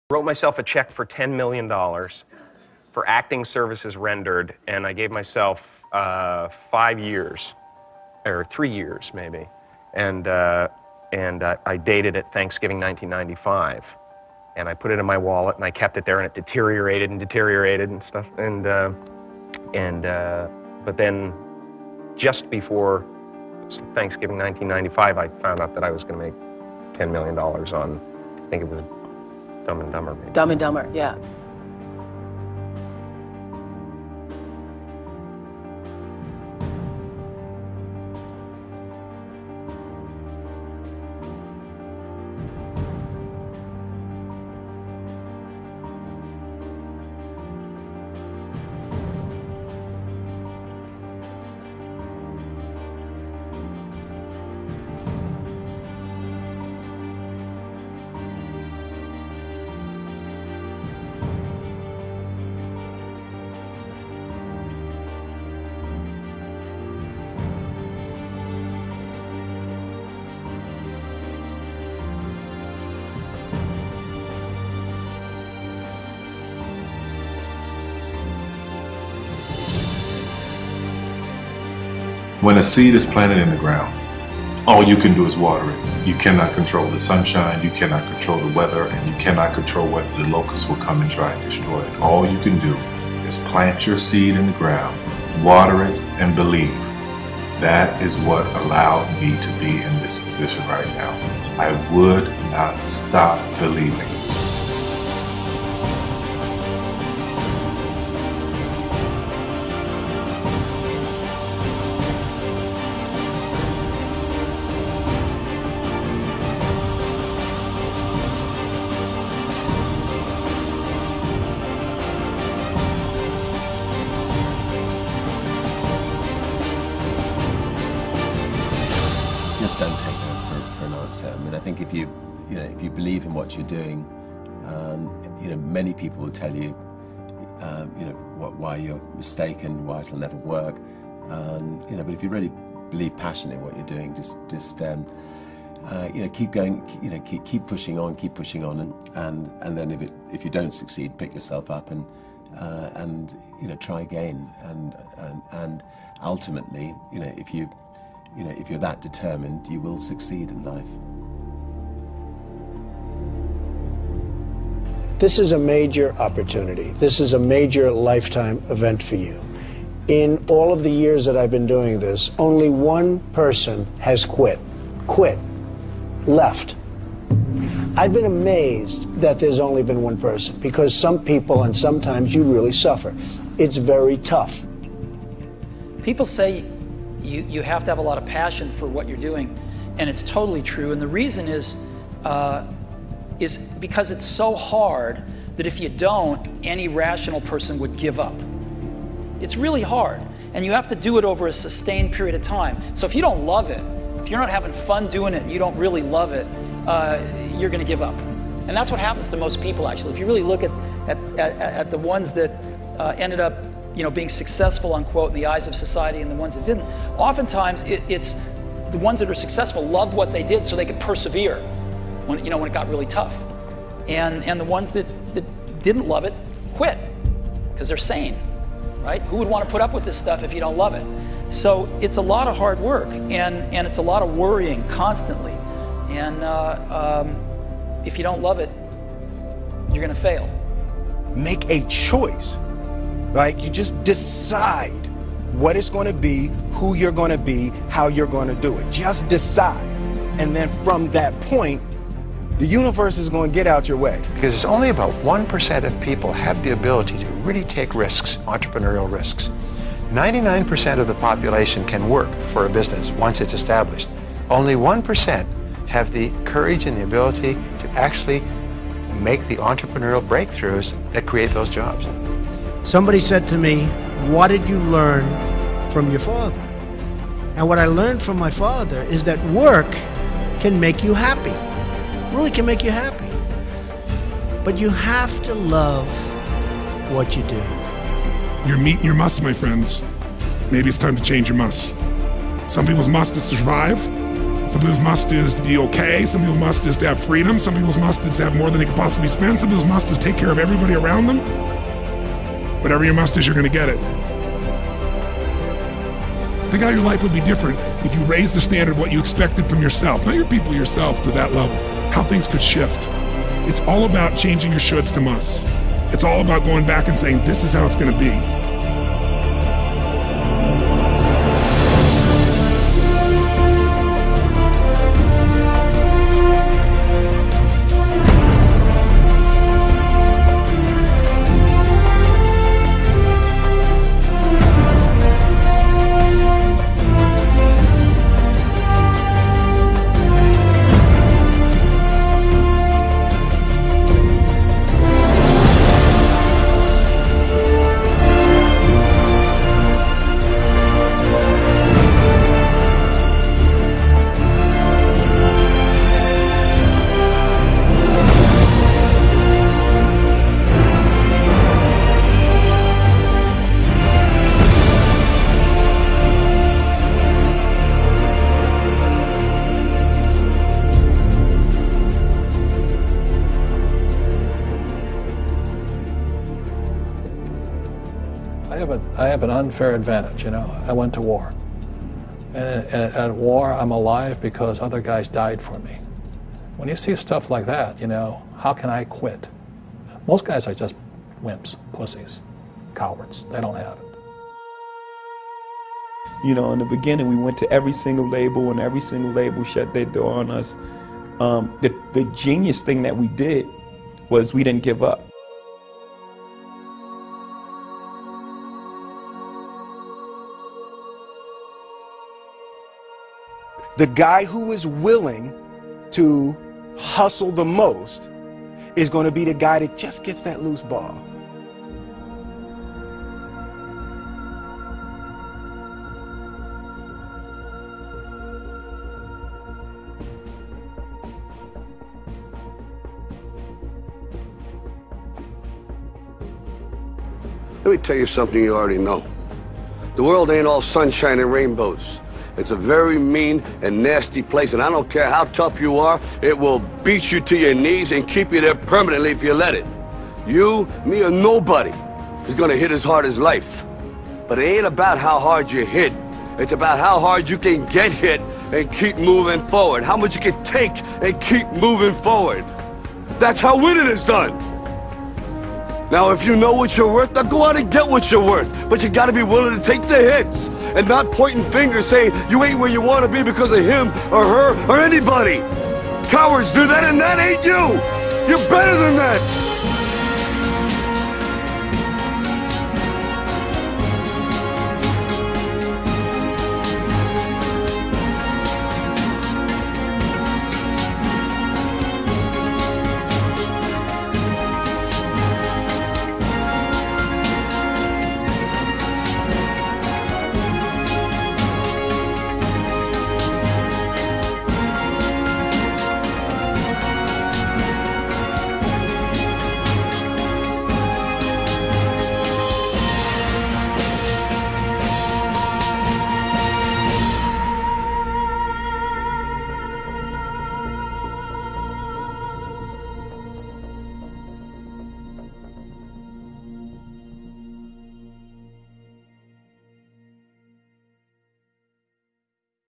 Wrote myself a check for $10 million for acting services rendered, and I gave myself 5 years, or 3 years maybe, and I dated it Thanksgiving 1995, and I put it in my wallet and I kept it there, and it deteriorated and stuff, but then just before Thanksgiving 1995, I found out that I was going to make $10 million on, I think it was Dumb and Dumber, maybe. Dumb and Dumber, yeah. When a seed is planted in the ground, all you can do is water it. You cannot control the sunshine, you cannot control the weather, and you cannot control whether the locusts will come and try and destroy it. All you can do is plant your seed in the ground, water it, and believe. That is what allowed me to be in this position right now. I would not stop believing. Just don't take no for an answer. I mean, I think if you believe in what you're doing, many people will tell you, why you're mistaken, why it'll never work. But if you really believe passionately in what you're doing, just keep going. Keep pushing on, and then if you don't succeed, pick yourself up and try again. And ultimately, if you're that determined, you will succeed in life. This is a major opportunity. This is a major lifetime event for you. In all of the years that I've been doing this, only one person has quit, left. I've been amazed that there's only been one person, because some people, and sometimes you really suffer. It's very tough. People say you have to have a lot of passion for what you're doing, and it's totally true. And the reason is because it's so hard that if you don't, any rational person would give up. It's really hard, and you have to do it over a sustained period of time. So if you don't love it, if you're not having fun doing it and you don't really love it, you're going to give up. And that's what happens to most people, actually. If you really look at the ones that ended up being successful, unquote, in the eyes of society, and the ones that didn't, oftentimes it's the ones that are successful loved what they did so they could persevere when it got really tough. And the ones that didn't love it quit because they're sane, right? Who would want to put up with this stuff if you don't love it? So it's a lot of hard work, and it's a lot of worrying constantly. And if you don't love it, you're going to fail. Make a choice. Like, you just decide what it's going to be, who you're going to be, how you're going to do it. Just decide. And then from that point, the universe is going to get out your way. Because it's only about 1% of people have the ability to really take risks, entrepreneurial risks. 99% of the population can work for a business once it's established. Only 1% have the courage and the ability to actually make the entrepreneurial breakthroughs that create those jobs. Somebody said to me, what did you learn from your father? And what I learned from my father is that work can make you happy. Really can make you happy. But you have to love what you do. You're meeting your must, my friends. Maybe it's time to change your must. Some people's must is to survive. Some people's must is to be okay. Some people's must is to have freedom. Some people's must is to have more than they can possibly spend. Some people's must is take care of everybody around them. Whatever your must is, you're going to get it. Think how your life would be different if you raised the standard of what you expected from yourself, not your people, yourself, to that level. How things could shift. It's all about changing your shoulds to musts. It's all about going back and saying, this is how it's going to be. I have an unfair advantage, you know. I went to war. And at war, I'm alive because other guys died for me. When you see stuff like that, you know, how can I quit? Most guys are just wimps, pussies, cowards. They don't have it. You know, in the beginning, we went to every single label, and every single label shut their door on us. The genius thing that we did was we didn't give up. The guy who is willing to hustle the most is going to be the guy that just gets that loose ball. Let me tell you something you already know. The world ain't all sunshine and rainbows. It's a very mean and nasty place, and I don't care how tough you are, it will beat you to your knees and keep you there permanently if you let it. You, me, or nobody is gonna hit as hard as life. But it ain't about how hard you hit. It's about how hard you can get hit and keep moving forward. How much you can take and keep moving forward. That's how winning is done. Now, if you know what you're worth, now go out and get what you're worth. But you gotta be willing to take the hits and not pointing fingers saying you ain't where you want to be because of him or her or anybody. Cowards do that, and that ain't you. You're better than that.